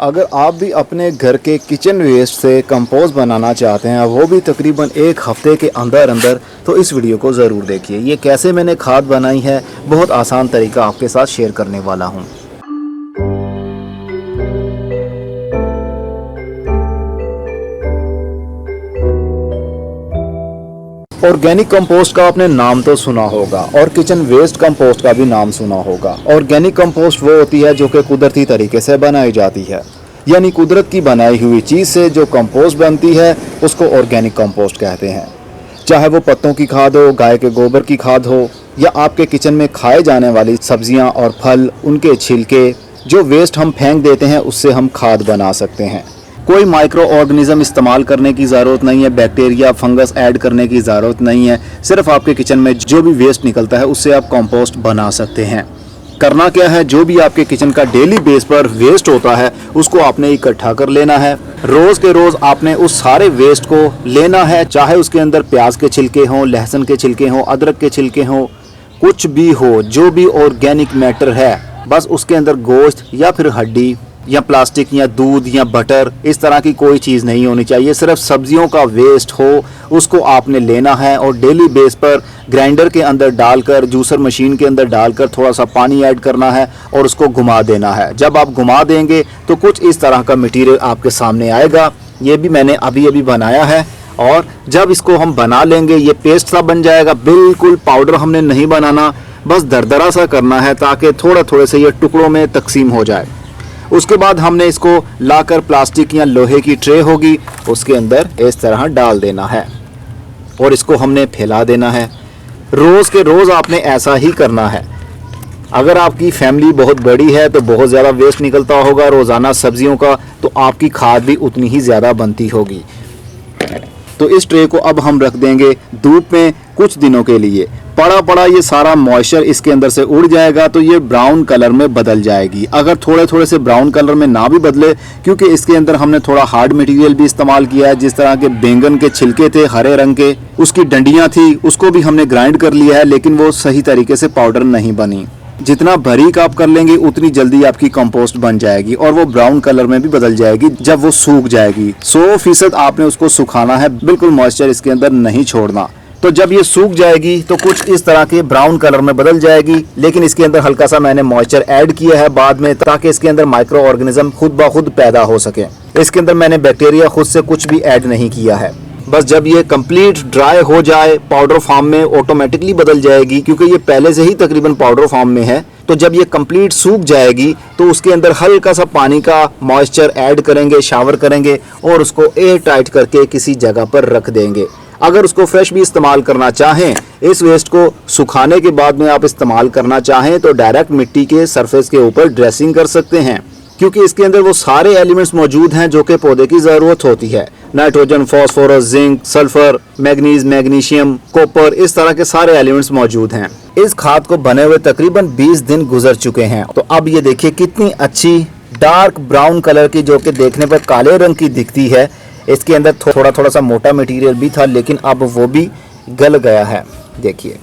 अगर आप भी अपने घर के किचन वेस्ट से कंपोस्ट बनाना चाहते हैं, वो भी तकरीबन एक हफ्ते के अंदर अंदर, तो इस वीडियो को ज़रूर देखिए। ये कैसे मैंने खाद बनाई है, बहुत आसान तरीका आपके साथ शेयर करने वाला हूँ। ऑर्गेनिक कंपोस्ट का आपने नाम तो सुना होगा और किचन वेस्ट कंपोस्ट का भी नाम सुना होगा। ऑर्गेनिक कंपोस्ट वो होती है जो कि कुदरती तरीके से बनाई जाती है, यानी कुदरत की बनाई हुई चीज़ से जो कंपोस्ट बनती है उसको ऑर्गेनिक कंपोस्ट कहते हैं। चाहे वो पत्तों की खाद हो, गाय के गोबर की खाद हो, या आपके किचन में खाए जाने वाली सब्जियां और फल, उनके छिलके, जो वेस्ट हम फेंक देते हैं उससे हम खाद बना सकते हैं। कोई माइक्रो ऑर्गेनिज्म इस्तेमाल करने की ज़रूरत नहीं है, बैक्टीरिया फंगस ऐड करने की ज़रूरत नहीं है। सिर्फ आपके किचन में जो भी वेस्ट निकलता है उससे आप कंपोस्ट बना सकते हैं। करना क्या है, जो भी आपके किचन का डेली बेस पर वेस्ट होता है उसको आपने इकट्ठा कर लेना है। रोज़ के रोज़ आपने उस सारे वेस्ट को लेना है, चाहे उसके अंदर प्याज के छिलके हों, लहसुन के छिलके हों, अदरक के छिलके हों, कुछ भी हो, जो भी ऑर्गेनिक मैटर है, बस उसके अंदर गोश्त या फिर हड्डी या प्लास्टिक या दूध या बटर, इस तरह की कोई चीज़ नहीं होनी चाहिए। सिर्फ सब्जियों का वेस्ट हो उसको आपने लेना है और डेली बेस पर ग्राइंडर के अंदर डालकर, जूसर मशीन के अंदर डालकर थोड़ा सा पानी ऐड करना है और उसको घुमा देना है। जब आप घुमा देंगे तो कुछ इस तरह का मटेरियल आपके सामने आएगा। ये भी मैंने अभी अभी बनाया है और जब इसको हम बना लेंगे ये पेस्ट सा बन जाएगा। बिल्कुल पाउडर हमने नहीं बनाना, बस दरदरा सा करना है ताकि थोड़ा थोड़े से ये टुकड़ों में तकसीम हो जाए। उसके बाद हमने इसको लाकर प्लास्टिक या लोहे की ट्रे होगी उसके अंदर इस तरह डाल देना है और इसको हमने फैला देना है। रोज़ के रोज़ आपने ऐसा ही करना है। अगर आपकी फैमिली बहुत बड़ी है तो बहुत ज़्यादा वेस्ट निकलता होगा रोज़ाना सब्जियों का, तो आपकी खाद भी उतनी ही ज़्यादा बनती होगी। तो इस ट्रे को अब हम रख देंगे धूप में कुछ दिनों के लिए। पड़ा ये सारा मॉइस्चर इसके अंदर से उड़ जाएगा तो ये ब्राउन कलर में बदल जाएगी। अगर थोड़े थोड़े से ब्राउन कलर में ना भी बदले, क्योंकि इसके अंदर हमने थोड़ा हार्ड मटेरियल भी इस्तेमाल किया है, जिस तरह के बैंगन के छिलके थे हरे रंग के, उसकी डंडियां थी, उसको भी हमने ग्राइंड कर लिया है, लेकिन वो सही तरीके से पाउडर नहीं बनी। जितना बारीक आप कर लेंगे उतनी जल्दी आपकी कंपोस्ट बन जाएगी और वो ब्राउन कलर में भी बदल जाएगी जब वो सूख जाएगी। 100% आपने उसको सुखाना है, बिल्कुल मॉइस्चर इसके अंदर नहीं छोड़ना। तो जब ये सूख जाएगी तो कुछ इस तरह के ब्राउन कलर में बदल जाएगी, लेकिन इसके अंदर हल्का सा मैंने मॉइस्चर ऐड किया है बाद में, ताकि इसके अंदर माइक्रो ऑर्गेनिज्म खुद ब खुद पैदा हो सके। इसके अंदर मैंने बैक्टीरिया खुद से कुछ भी ऐड नहीं किया है। बस जब ये कंप्लीट ड्राई हो जाए, पाउडर फॉर्म में ऑटोमेटिकली बदल जाएगी, क्योंकि ये पहले से ही तकरीबन पाउडर फॉर्म में है। तो जब ये कंप्लीट सूख जाएगी तो उसके अंदर हल्का सा पानी का मॉइस्चर ऐड करेंगे, शावर करेंगे और उसको एयर टाइट करके किसी जगह पर रख देंगे। अगर उसको फ्रेश भी इस्तेमाल करना चाहें, इस वेस्ट को सुखाने के बाद में आप इस्तेमाल करना चाहें तो डायरेक्ट मिट्टी के सरफेस के ऊपर ड्रेसिंग कर सकते हैं, क्योंकि इसके अंदर वो सारे एलिमेंट्स मौजूद हैं जो कि पौधे की ज़रूरत होती है। Nitrogen, phosphorus, zinc, sulphur, manganese, magnesium, copper, इस तरह के सारे एलिमेंट्स मौजूद हैं। इस खाद को बने हुए तकरीबन 20 दिन गुजर चुके हैं। तो अब ये देखिए कितनी अच्छी डार्क ब्राउन कलर की, जो कि देखने पर काले रंग की दिखती है। इसके अंदर थोड़ा थोड़ा सा मोटा मटेरियल भी था, लेकिन अब वो भी गल गया है। देखिए,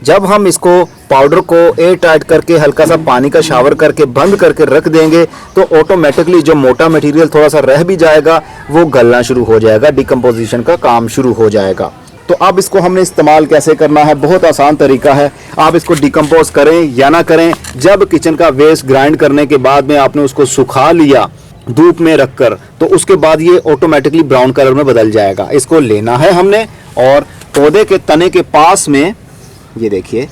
जब हम इसको पाउडर को एयर टाइट करके हल्का सा पानी का शावर करके बंद करके रख देंगे तो ऑटोमेटिकली जो मोटा मटेरियल थोड़ा सा रह भी जाएगा वो गलना शुरू हो जाएगा, डिकम्पोजिशन का काम शुरू हो जाएगा। तो अब इसको हमने इस्तेमाल कैसे करना है, बहुत आसान तरीका है। आप इसको डिकम्पोज करें या ना करें, जब किचन का वेस्ट ग्राइंड करने के बाद में आपने उसको सुखा लिया धूप में रखकर, तो उसके बाद ये ऑटोमेटिकली ब्राउन कलर में बदल जाएगा। इसको लेना है हमने और पौधे के तने के पास में, ये देखिए,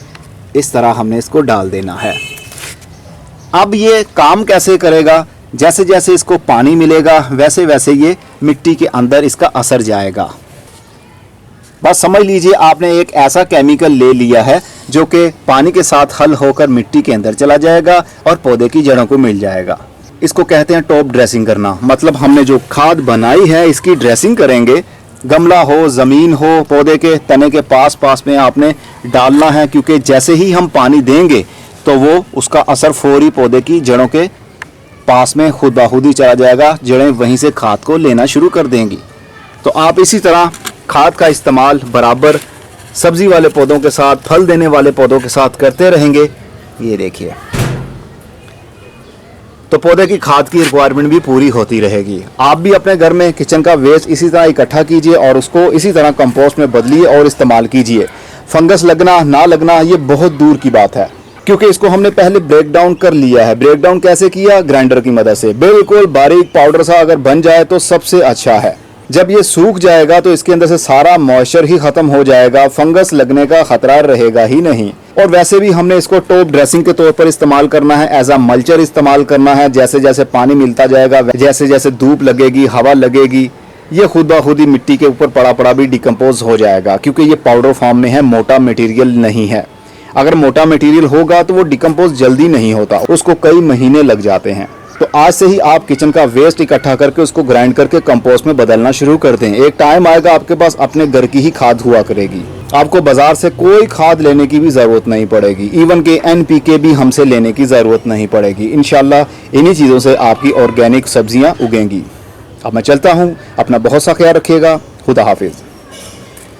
इस तरह हमने इसको डाल देना है। अब ये काम कैसे करेगा, जैसे जैसे इसको पानी मिलेगा वैसे वैसे ये मिट्टी के अंदर इसका असर जाएगा। बस समझ लीजिए आपने एक ऐसा केमिकल ले लिया है जो कि पानी के साथ हल होकर मिट्टी के अंदर चला जाएगा और पौधे की जड़ों को मिल जाएगा। इसको कहते हैं टॉप ड्रेसिंग करना। मतलब हमने जो खाद बनाई है इसकी ड्रेसिंग करेंगे। गमला हो, ज़मीन हो, पौधे के तने के पास पास में आपने डालना है, क्योंकि जैसे ही हम पानी देंगे तो वो उसका असर फौरी पौधे की जड़ों के पास में खुद ब खुद ही चला जाएगा। जड़ें वहीं से खाद को लेना शुरू कर देंगी। तो आप इसी तरह खाद का इस्तेमाल बराबर सब्ज़ी वाले पौधों के साथ, फल देने वाले पौधों के साथ करते रहेंगे। ये देखिए, तो पौधे की खाद की रिक्वायरमेंट भी पूरी होती रहेगी। आप भी अपने घर में किचन का वेस्ट इसी तरह इकट्ठा कीजिए और उसको इसी तरह कंपोस्ट में बदलिए और इस्तेमाल कीजिए। फंगस लगना ना लगना ये बहुत दूर की बात है, क्योंकि इसको हमने पहले ब्रेक डाउन कर लिया है। ब्रेक डाउन कैसे किया? ग्राइंडर की मदद से। बिल्कुल बारीक पाउडर सा अगर बन जाए तो सबसे अच्छा है। जब ये सूख जाएगा तो इसके अंदर से सारा मॉइस्चर ही खत्म हो जाएगा, फंगस लगने का खतरा रहेगा ही नहीं। और वैसे भी हमने इसको टॉप ड्रेसिंग के तौर पर इस्तेमाल करना है, एज अ मल्चर इस्तेमाल करना है। जैसे जैसे पानी मिलता जाएगा, जैसे जैसे धूप लगेगी, हवा लगेगी, ये खुद ब खुद ही मिट्टी के ऊपर पड़ा पड़ा भी डिकम्पोज हो जाएगा, क्योंकि ये पाउडर फॉर्म में है, मोटा मटेरियल नहीं है। अगर मोटा मटेरियल होगा तो वो डिकम्पोज जल्दी नहीं होता, उसको कई महीने लग जाते हैं। तो आज से ही आप किचन का वेस्ट इकट्ठा करके उसको ग्राइंड करके कंपोस्ट में बदलना शुरू कर दें। एक टाइम आएगा आपके पास अपने घर की ही खाद हुआ करेगी, आपको बाजार से कोई खाद लेने की भी ज़रूरत नहीं पड़ेगी। इवन के NPK भी हमसे लेने की ज़रूरत नहीं पड़ेगी। इंशाल्लाह इन्हीं चीज़ों से आपकी ऑर्गेनिक सब्जियां उगेंगी। अब मैं चलता हूँ, अपना बहुत सा ख्याल रखिएगा। खुदा हाफिज़।